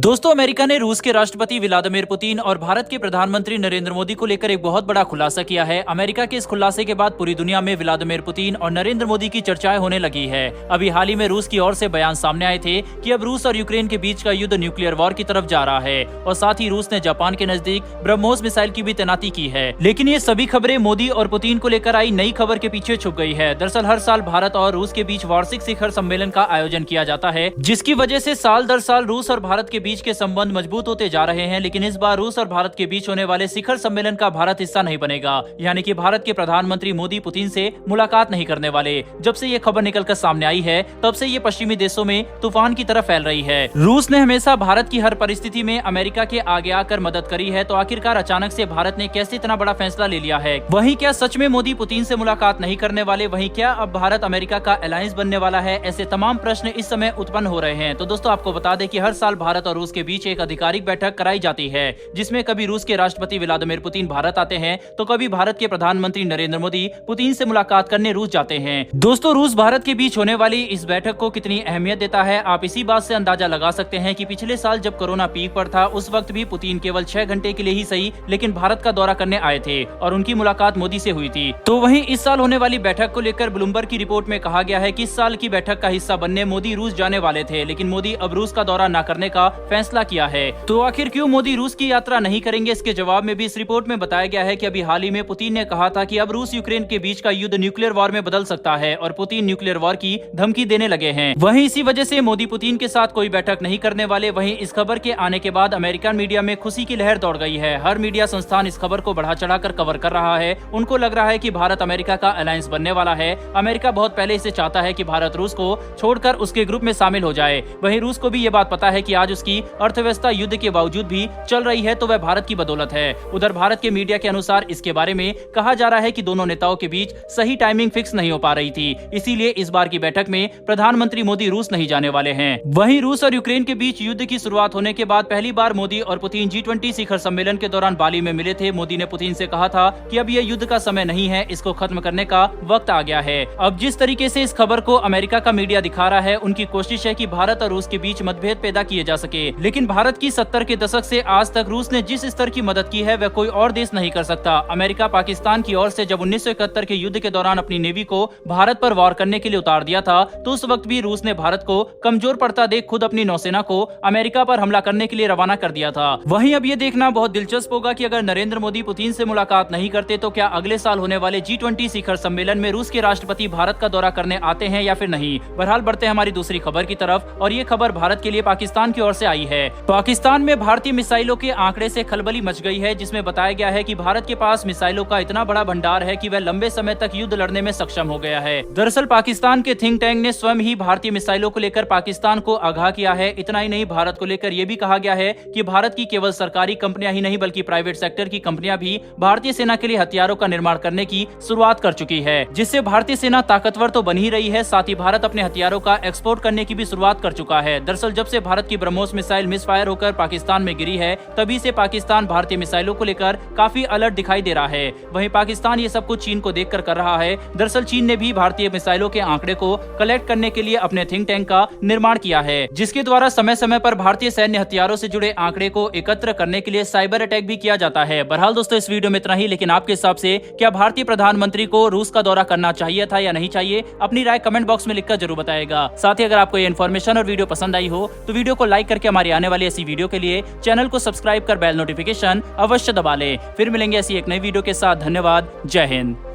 दोस्तों, अमेरिका ने रूस के राष्ट्रपति व्लादिमीर पुतिन और भारत के प्रधानमंत्री नरेंद्र मोदी को लेकर एक बहुत बड़ा खुलासा किया है। अमेरिका के इस खुलासे के बाद पूरी दुनिया में व्लादिमीर पुतिन और नरेंद्र मोदी की चर्चाएं होने लगी है। अभी हाल ही में रूस की ओर से बयान सामने आए थे कि अब रूस और यूक्रेन के बीच का युद्ध न्यूक्लियर वॉर की तरफ जा रहा है और साथ ही रूस ने जापान के नजदीक ब्रह्मोस मिसाइल की भी तैनाती की है। लेकिन ये सभी खबरें मोदी और पुतिन को लेकर आई नई खबर के पीछे छुप गई है। दरअसल हर साल भारत और रूस के बीच वार्षिक शिखर सम्मेलन का आयोजन किया जाता है, जिसकी वजह से साल दर साल रूस और भारत के बीच के संबंध मजबूत होते जा रहे हैं। लेकिन इस बार रूस और भारत के बीच होने वाले शिखर सम्मेलन का भारत हिस्सा नहीं बनेगा, यानी कि भारत के प्रधानमंत्री मोदी पुतिन से मुलाकात नहीं करने वाले। जब से ये खबर निकलकर सामने आई है, तब से ये पश्चिमी देशों में तूफान की तरह फैल रही है। रूस ने हमेशा भारत की हर परिस्थिति में अमेरिका के आगे आकर मदद करी है, तो आखिरकार अचानक से भारत ने कैसे इतना बड़ा फैसला ले लिया है? वहीं क्या सच में मोदी पुतिन से मुलाकात नहीं करने वाले? वहीं क्या अब भारत अमेरिका का अलायंस बनने वाला है? ऐसे तमाम प्रश्न इस समय उत्पन्न हो रहे हैं। तो दोस्तों, आपको बता दें कि हर साल भारत और रूस के बीच एक आधिकारिक बैठक कराई जाती है, जिसमें कभी रूस के राष्ट्रपति व्लादिमीर पुतिन भारत आते हैं, तो कभी भारत के प्रधानमंत्री नरेंद्र मोदी पुतिन से मुलाकात करने रूस जाते हैं। दोस्तों, रूस भारत के बीच होने वाली इस बैठक को कितनी अहमियत देता है, आप इसी बात से अंदाजा लगा सकते हैं कि पिछले साल जब कोरोना पीक पर था, उस वक्त भी पुतिन केवल 6 घंटे के लिए ही सही, लेकिन भारत का दौरा करने आए थे और उनकी मुलाकात मोदी से हुई थी। तो वहीं इस साल होने वाली बैठक को लेकर ब्लूमबर्ग की रिपोर्ट में कहा गया है कि इस साल की बैठक का हिस्सा बनने मोदी रूस जाने वाले थे, लेकिन मोदी अब रूस का दौरा न करने का फैसला किया है। तो आखिर क्यों मोदी रूस की यात्रा नहीं करेंगे? इसके जवाब में भी इस रिपोर्ट में बताया गया है कि अभी हाल ही में पुतिन ने कहा था कि अब रूस यूक्रेन के बीच का युद्ध न्यूक्लियर वॉर में बदल सकता है और पुतिन न्यूक्लियर वॉर की धमकी देने लगे हैं। वहीं इसी वजह से मोदी पुतिन के साथ कोई बैठक नहीं करने वाले। वहीं इस खबर के आने के बाद अमेरिकन मीडिया में खुशी की लहर दौड़ गई है। हर मीडिया संस्थान इस खबर को बढ़ा चढ़ाकर कवर कर रहा है। उनको लग रहा है कि भारत अमेरिका का अलायंस बनने वाला है। अमेरिका बहुत पहले से चाहता है कि भारत रूस को छोड़कर उसके ग्रुप में शामिल हो जाए। वहीं रूस को भी ये बात पता है कि आज उसकी अर्थव्यवस्था युद्ध के बावजूद भी चल रही है, तो वह भारत की बदौलत है। उधर भारत के मीडिया के अनुसार इसके बारे में कहा जा रहा है कि दोनों नेताओं के बीच सही टाइमिंग फिक्स नहीं हो पा रही थी, इसीलिए इस बार की बैठक में प्रधानमंत्री मोदी रूस नहीं जाने वाले हैं। वहीं रूस और यूक्रेन के बीच युद्ध की शुरुआत होने के बाद पहली बार मोदी और पुतिन G20 शिखर सम्मेलन के दौरान बाली में मिले थे। मोदी ने पुतिन से कहा था कि अब यह युद्ध का समय नहीं है, इसको खत्म करने का वक्त आ गया है। अब जिस तरीके से इस खबर को अमेरिका का मीडिया दिखा रहा है, उनकी कोशिश है कि भारत और रूस के बीच मतभेद पैदा किए जा सके। लेकिन भारत की 70 के दशक से आज तक रूस ने जिस स्तर की मदद की है, वह कोई और देश नहीं कर सकता। अमेरिका पाकिस्तान की ओर से जब 1971 के युद्ध के दौरान अपनी नेवी को भारत पर वार करने के लिए उतार दिया था, तो उस वक्त भी रूस ने भारत को कमजोर पड़ता देख खुद अपनी नौसेना को अमेरिका पर हमला करने के लिए रवाना कर दिया था। वहीं अब ये देखना बहुत दिलचस्प होगा कि अगर नरेंद्र मोदी पुतिन से मुलाकात नहीं करते, तो क्या अगले साल होने वाले G20 शिखर सम्मेलन में रूस के राष्ट्रपति भारत का दौरा करने आते हैं या फिर नहीं। बहरहाल बढ़ते हैं हमारी दूसरी खबर की तरफ, और ये खबर भारत के लिए पाकिस्तान की ओर से आई है। पाकिस्तान में भारतीय मिसाइलों के आंकड़े से खलबली मच गई है, जिसमें बताया गया है कि भारत के पास मिसाइलों का इतना बड़ा भंडार है कि वह लंबे समय तक युद्ध लड़ने में सक्षम हो गया है। दरअसल पाकिस्तान के थिंक टैंक ने स्वयं ही भारतीय मिसाइलों को लेकर पाकिस्तान को आगाह किया है। इतना ही नहीं, भारत को लेकर यह भी कहा गया है कि भारत की केवल सरकारी कंपनियां ही नहीं, बल्कि प्राइवेट सेक्टर की कंपनियां भी भारतीय सेना के लिए हथियारों का निर्माण करने की शुरुआत कर चुकी है, जिससे भारतीय सेना ताकतवर तो बन ही रही है, साथ ही भारत अपने हथियारों का एक्सपोर्ट करने की भी शुरुआत कर चुका है। दरअसल जब से भारत की ब्रह्मोस मिसाइल मिसफायर होकर पाकिस्तान में गिरी है, तभी से पाकिस्तान भारतीय मिसाइलों को लेकर काफी अलर्ट दिखाई दे रहा है। वहीं पाकिस्तान ये सब कुछ चीन को देखकर कर रहा है। दरअसल चीन ने भी भारतीय मिसाइलों के आंकड़े को कलेक्ट करने के लिए अपने थिंक टैंक का निर्माण किया है, जिसके द्वारा समय समय पर भारतीय सैन्य हथियारों से जुड़े आंकड़े को एकत्र करने के लिए साइबर अटैक भी किया जाता है। बहरहाल दोस्तों, इस वीडियो में इतना ही, लेकिन आपके हिसाब से क्या भारतीय प्रधानमंत्री को रूस का दौरा करना चाहिए था या नहीं चाहिए? अपनी राय कमेंट बॉक्स में लिखकर जरूर बताएगा। साथ ही अगर आपको ये इन्फॉर्मेशन और वीडियो पसंद आई हो, तो वीडियो को लाइक करके हमारी आने वाली ऐसी वीडियो के लिए चैनल को सब्सक्राइब कर बेल नोटिफिकेशन अवश्य दबा ले। फिर मिलेंगे ऐसी एक नई वीडियो के साथ। धन्यवाद। जय हिंद।